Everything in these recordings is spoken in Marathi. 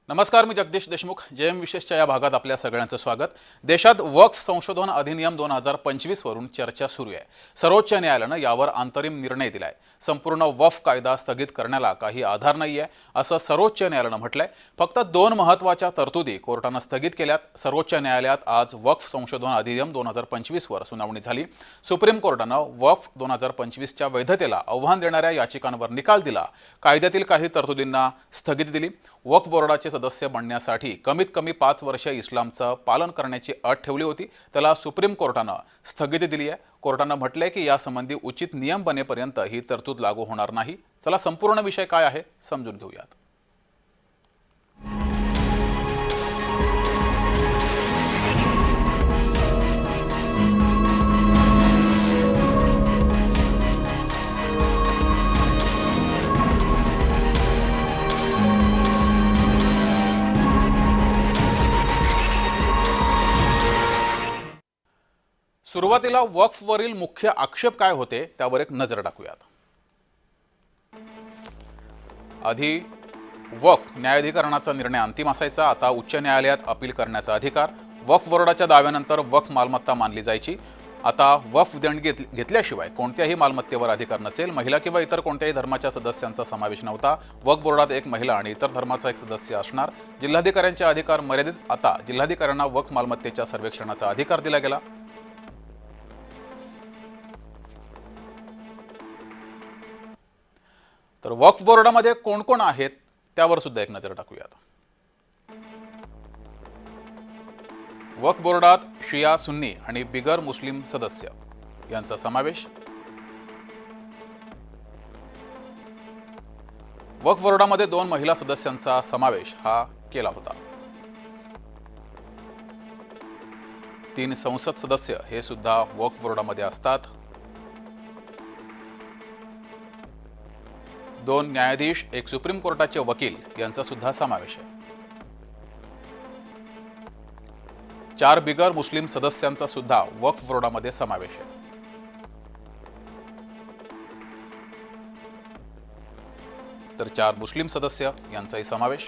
नमस्कार, मी जगदीश देशमुख. जेएम विशेषच्या या भागात आपल्या सगळ्यांचं स्वागत. देशात वक्फ संशोधन अधिनियम 2025 वरून चर्चा सुरू आहे. सर्वोच्च न्यायालयानं यावर अंतरिम निर्णय दिलाय. संपूर्ण वक्फ कायदा स्थगित करण्याला काही आधार नाहीये असं सर्वोच्च न्यायालयानं म्हटलंय. फक्त 2 महत्त्वाच्या तरतुदी कोर्टानं स्थगित केल्यात. सर्वोच्च न्यायालयात आज वक्फ संशोधन अधिनियम 2025 वर सुनावणी झाली. सुप्रीम कोर्टानं वक्फ 2025च्या वैधतेला आव्हान देणाऱ्या याचिकांवर निकाल दिला. कायद्यातील काही तरतुदींना स्थगिती दिली. वक्फ बोर्डाचे सदस्य बनण्यासाठी कमीत कमी 5 वर्ष इस्लामचं पालन करण्याची अट ठेवली होती. त्याला सुप्रीम कोर्टानं स्थगिती दिली आहे. कोर्टानं म्हटलंय की यासंबंधी उचित नियम बनेपर्यंत ही तरतूद लागू होणार नाही. चला संपूर्ण विषय काय आहे समजून घेऊयात. सुरुवातीला वक्फवरील मुख्य आक्षेप काय होते त्यावर एक नजर टाकूयात. आधी वक्फ न्यायाधिकरणाचा निर्णय अंतिम असायचा. आता उच्च न्यायालयात अपील करण्याचा अधिकार. वक्फ बोर्डाच्या दाव्यानंतर वक्फ मालमत्ता मानली जायची. आता वक्फ देणगी घेतल्याशिवाय कोणत्याही मालमत्तेवर अधिकार नसेल. महिला किंवा इतर कोणत्याही धर्माच्या सदस्यांचा समावेश नव्हता. वक्फ बोर्डात एक महिला आणि इतर धर्माचा एक सदस्य असणार. जिल्हाधिकाऱ्यांचे अधिकार मर्यादित. आता जिल्हाधिकाऱ्यांना वक्फ मालमत्तेच्या सर्वेक्षणाचा अधिकार दिला गेला. तर वक्फ बोर्डामध्ये कोण कोण आहेत त्यावर सुद्धा एक नजर टाकूयात. वक्फ बोर्डात शिया, सुन्नी आणि बिगर मुस्लिम सदस्य यांचा समावेश. वक्फ बोर्डामध्ये 2 महिला सदस्यांचा समावेश हा केला होता. 3 संसद सदस्य हे सुद्धा वक्फ बोर्डामध्ये असतात. 2 न्यायाधीश, 1 सुप्रीम कोर्टाचे वकील यांचा सुद्धा समावेश आहे. 4 बिगर मुस्लिम सदस्यांचा सुद्धा वक्फ बोर्डामध्ये समावेश आहे. तर 4 मुस्लिम सदस्य यांचाही समावेश.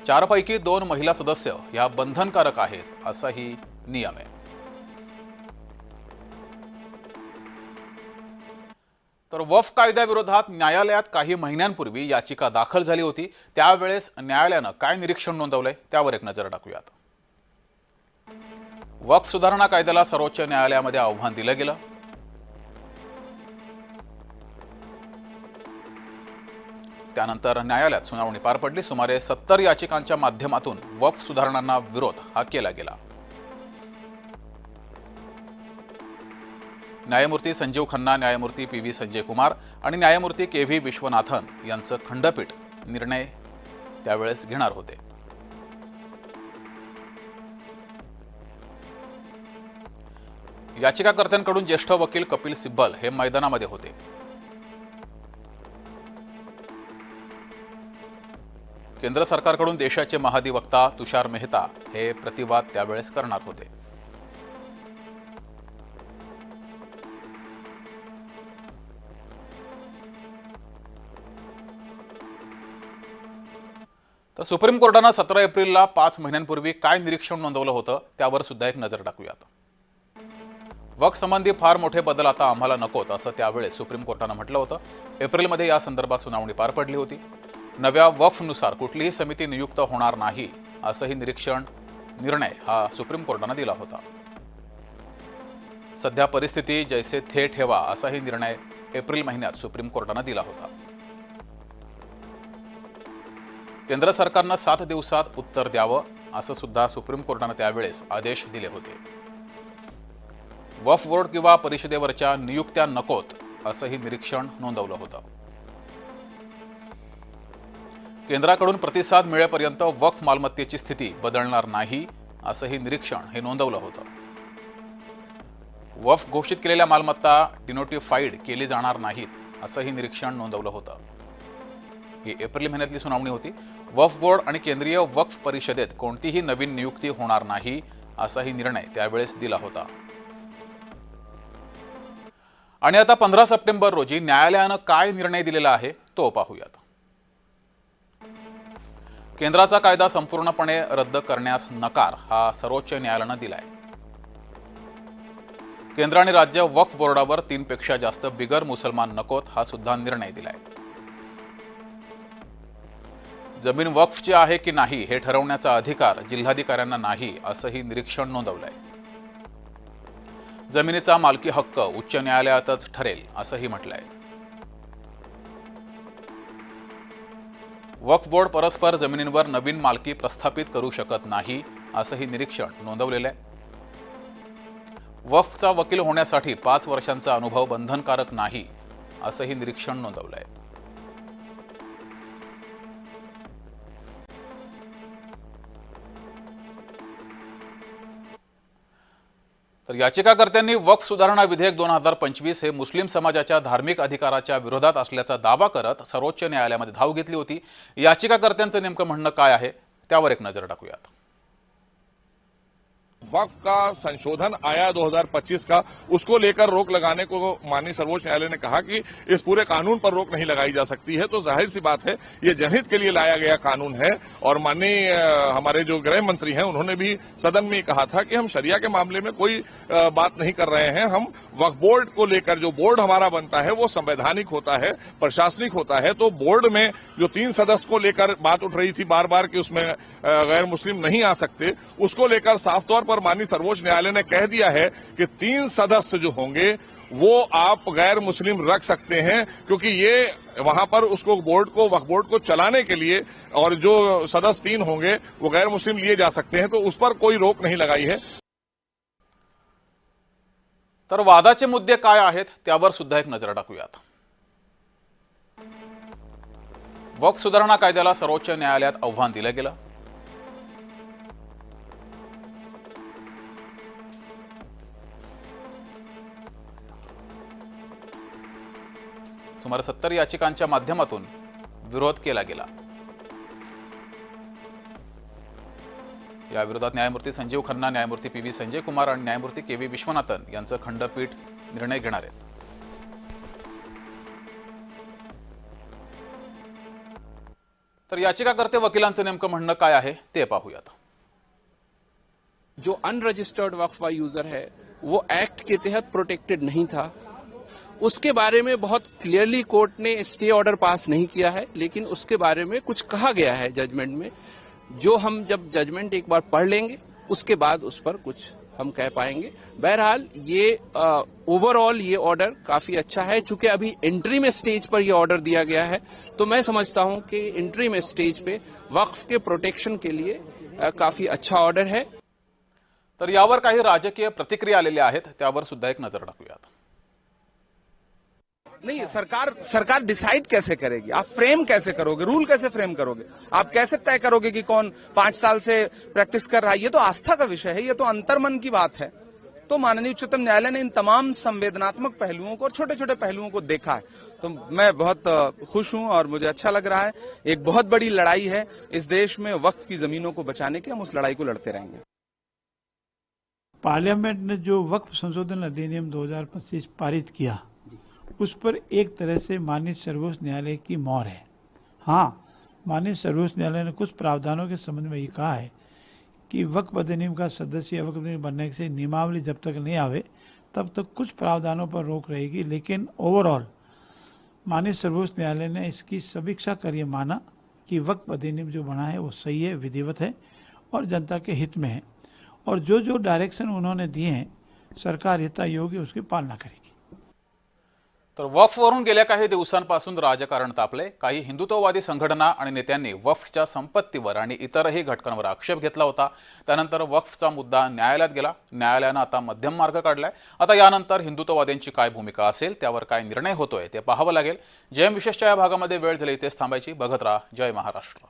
4 पैकी 2 महिला सदस्य या बंधनकारक आहेत असाही नियम आहे. तर वक्फ कायद्याविरोधात न्यायालयात काही महिन्यांपूर्वी याचिका दाखल झाली होती. त्यावेळेस न्यायालयानं काय निरीक्षण नोंदवलंय त्यावर एक नजर टाकूयात. वक्फ सुधारणा कायद्याला सर्वोच्च न्यायालयामध्ये आव्हान दिलं गेलं. त्यानंतर न्यायालयात सुनावणी पार पडली. सुमारे 70 याचिकांच्या माध्यमातून वक्फ सुधारणांना विरोध हा केला गेला. न्यायमूर्ती संजीव खन्ना, न्यायमूर्ती PV संजय कुमार आणि न्यायमूर्ती KV विश्वनाथन यांचं खंडपीठ निर्णय त्यावेळेस घेणार होते. याचिकाकर्त्यांकडून ज्येष्ठ वकील कपिल सिब्बल हे मैदानामध्ये होते. केंद्र सरकारकडून देशाचे महाधिवक्ता तुषार मेहता हे प्रतिवाद त्यावेळेस करणार होते. तर सुप्रीम कोर्टानं 17 एप्रिलला 5 महिन्यांपूर्वी काय निरीक्षण नोंदवलं होतं त्यावर सुद्धा एक नजर टाकूयात. वक्फ संबंधी फार मोठे बदल आता आम्हाला नकोत असं त्यावेळेस सुप्रीम कोर्टानं म्हटलं होतं. एप्रिलमध्ये या संदर्भात सुनावणी पार पडली होती. नव्या वक्फनुसार कुठलीही समिती नियुक्त होणार नाही असंही निर्णय हा सुप्रीम कोर्टानं दिला होता. सध्या परिस्थिती जैसे थे ठेवा असाही निर्णय एप्रिल महिन्यात सुप्रीम कोर्टानं दिला होता. केंद्र सरकारनं 7 दिवसात उत्तर द्यावं असं सुद्धा सुप्रीम कोर्टानं त्यावेळेस आदेश दिले होते. वक्फ बोर्ड किंवा परिषदेवरच्या नियुक्त्या नकोत असंही निरीक्षण नोंदवलं होतं. केंद्राकडून प्रतिसाद मिळेपर्यंत वक्फ मालमत्तेची स्थिती बदलणार नाही असंही निरीक्षण हे नोंदवलं होतं. वक्फ घोषित केलेल्या मालमत्ता डिनोटिफाईड केली जाणार नाहीत असंही निरीक्षण नोंदवलं होतं. ही एप्रिल महिन्यातली सुनावणी होती. वक्फ बोर्ड आणि केंद्रीय वक्फ परिषदेत कोणतीही नवीन नियुक्ती होणार नाही असाही निर्णय त्यावेळेस दिला होता. आणि आता 15 सप्टेंबर रोजी न्यायालयानं काय निर्णय दिलेला आहे तो पाहूयात. केंद्राचा कायदा संपूर्णपणे रद्द करण्यास नकार हा सर्वोच्च न्यायालयानं दिलाय। केंद्र आणि राज्य वक्फ बोर्डावर 3 पेक्षा जास्त बिगर मुसलमान नकोत हा सुद्धा निर्णय दिलाय। जमीन वक्फची आहे की नाही हे ठरवण्याचा अधिकार जिल्हाधिकाऱ्यांना नाही असंही निरीक्षण नोंदवलंय। जमिनीचा मालकी हक्क उच्च न्यायालयातच ठरेल असंही म्हटलंय। वक्फ बोर्ड परस्पर जमिनींवर नवीन मालकी प्रस्थापित करू शकत नाही असंही निरीक्षण नोंदवलेलं आहे। वक्फचा वकील होण्यासाठी 5 वर्षांचा अनुभव बंधनकारक नाही असंही निरीक्षण नोंदवलंय। तर याचिकाकर्त्यांनी वक्फ सुधारणा विधेयक 2025 हे मुस्लिम समाजाच्या धार्मिक अधिकाराच्या विरोधात असल्याचा दावा करत सर्वोच्च न्यायालयामध्ये धाव घेतली होती। याचिकाकर्त्यांचं नेमकं म्हणणं काय आहे त्यावर एक नजर टाकूयात। वक्फ का संशोधन आया 2025 का, उसको लेकर रोक लगाने को माननीय सर्वोच्च न्यायालय ने कहा कि इस पूरे कानून पर रोक नहीं लगाई जा सकती है। तो जाहिर सी बात है ये जनहित के लिए लाया गया कानून है और माननीय हमारे जो गृह मंत्री हैं उन्होंने भी सदन में कहा था कि हम शरिया के मामले में कोई बात नहीं कर रहे हैं। हम वक्फ बोर्ड को लेकर, जो बोर्ड हमारा बनता है वो संवैधानिक होता है, प्रशासनिक होता है। तो बोर्ड में जो 3 सदस्य को लेकर बात उठ रही थी बार बार कि उसमें गैर मुस्लिम नहीं आ सकते, उसको लेकर साफ तौर पर माननीय सर्वोच्च न्यायालय ने कह दिया है कि 3 सदस्य जो होंगे वो आप गैर मुस्लिम रख सकते हैं, क्योंकि ये वहां पर उसको बोर्ड को, वक्फ बोर्ड को चलाने के लिए, और जो सदस्य 3 होंगे वो गैर मुस्लिम लिए जा सकते हैं। तो उस पर कोई रोक नहीं लगाई है। तर वादाचे मुद्दे काय आहेत त्यावर सुद्धा एक नजर टाकूयात। वक्फ सुधारणा कायद्याला सर्वोच्च न्यायालयात आव्हान दिलं गेलं। सुमारे 70 याचिकांच्या माध्यमातून विरोध केला गेला। या विरोधात न्यायमूर्ती संजीव खन्ना, न्यायमूर्ती पी.व्ही. संजय कुमार आणि न्यायमूर्ती के.व्ही. विश्वनाथन यांचं खंडपीठ निर्णय घेणार आहे। तर याचिकाकर्ते वकिलांचं नेमकं म्हणणं काय आहे ते पाहूयात। जो अनरजिस्टर्ड वक्फ यूजर है वो एक्ट के तहत प्रोटेक्टेड नहीं था, उसके बारे में बहुत क्लियरली कोर्ट ने स्टे ऑर्डर पास नहीं किया है, लेकिन उसके बारे में कुछ कहा गया है जजमेंट में, जो हम जब जजमेंट एक बार पढ़ लेंगे उसके बाद उस पर कुछ हम कह पाएंगे। बहरहाल ये ओवरऑल ये ऑर्डर काफी अच्छा है। चूंकि अभी एंट्री में स्टेज पर ये ऑर्डर दिया गया है, तो मैं समझता हूं कि एंट्री में स्टेज पे वक्फ के प्रोटेक्शन के लिए काफी अच्छा ऑर्डर है। तर यावर काही राजकीय प्रतिक्रिया आलेल्या आहेत त्यावर सुद्धा एक नजर टाकूयात। नहीं, सरकार डिसाइड कैसे करेगी? आप फ्रेम कैसे करोगे? रूल कैसे फ्रेम करोगे? आप कैसे तय करोगे कि कौन 5 साल से प्रैक्टिस कर रहा है? ये तो आस्था का विषय है, ये तो अंतर्मन की बात है। तो माननीय उच्चतम न्यायालय ने इन तमाम संवेदनात्मक पहलुओं को और छोटे छोटे पहलुओं को देखा है। तो मैं बहुत खुश हूं और मुझे अच्छा लग रहा है। एक बहुत बड़ी लड़ाई है इस देश में वक्फ की जमीनों को बचाने की, हम उस लड़ाई को लड़ते रहेंगे। पार्लियामेंट ने जो वक्फ संशोधन अधिनियम 2025 पारित किया, उस पर एक तरह से माननीय सर्वोच्च न्यायालय की मोहर है। हाँ, माननीय सर्वोच्च न्यायालय ने कुछ प्रावधानों के संबंध में ये कहा है कि वक्फ अधिनियम का सदस्य या वक्फ अधिनियम बनने से नियमावली जब तक नहीं आवे तब तक कुछ प्रावधानों पर रोक रहेगी, लेकिन ओवरऑल माननीय सर्वोच्च न्यायालय ने इसकी समीक्षा कर ये माना कि वक्फ अधिनियम जो बना है वो सही है, विधिवत है और जनता के हित में है, और जो जो डायरेक्शन उन्होंने दिए हैं सरकार यथायोग्य उसकी पालना करेगी। तर वक्फवरून गेल्या काही दिवसांपासून राजकारण तापले। काही हिंदुत्ववादी संघटना आणि नेत्यांनी वक्फच्या संपत्तीवर आणि इतरही घटकांवर आक्षेप घेतला होता। त्यानंतर वक्फचा मुद्दा न्यायालयात गेला। न्यायालयानं आता मध्यम मार्ग काढलाय। आता यानंतर हिंदुत्ववाद्यांची काय भूमिका असेल, त्यावर काय निर्णय होतोय ते पाहावं लागेल। जयम विशेषच्या या भागामध्ये वेळ झाली इथेच थांबायची। बघत राहा जय महाराष्ट्र।